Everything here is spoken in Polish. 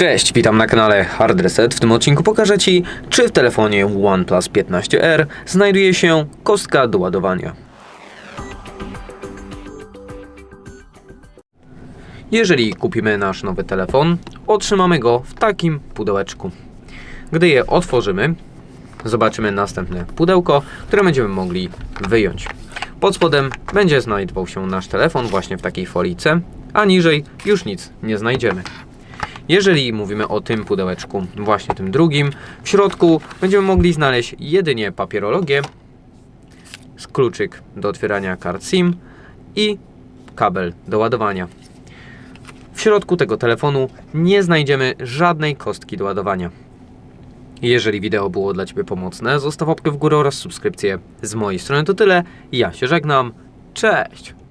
Cześć, witam na kanale Hard Reset. W tym odcinku pokażę Ci, czy w telefonie OnePlus 15R znajduje się kostka do ładowania. Jeżeli kupimy nasz nowy telefon, otrzymamy go w takim pudełeczku. Gdy je otworzymy, zobaczymy następne pudełko, które będziemy mogli wyjąć. Pod spodem będzie znajdował się nasz telefon właśnie w takiej folice, a niżej już nic nie znajdziemy. Jeżeli mówimy o tym pudełeczku, właśnie tym drugim, w środku będziemy mogli znaleźć jedynie papierologię, kluczyk do otwierania kart SIM i kabel do ładowania. W środku tego telefonu nie znajdziemy żadnej kostki do ładowania. Jeżeli wideo było dla Ciebie pomocne, zostaw łapkę w górę oraz subskrypcję. Z mojej strony to tyle. Ja się żegnam. Cześć!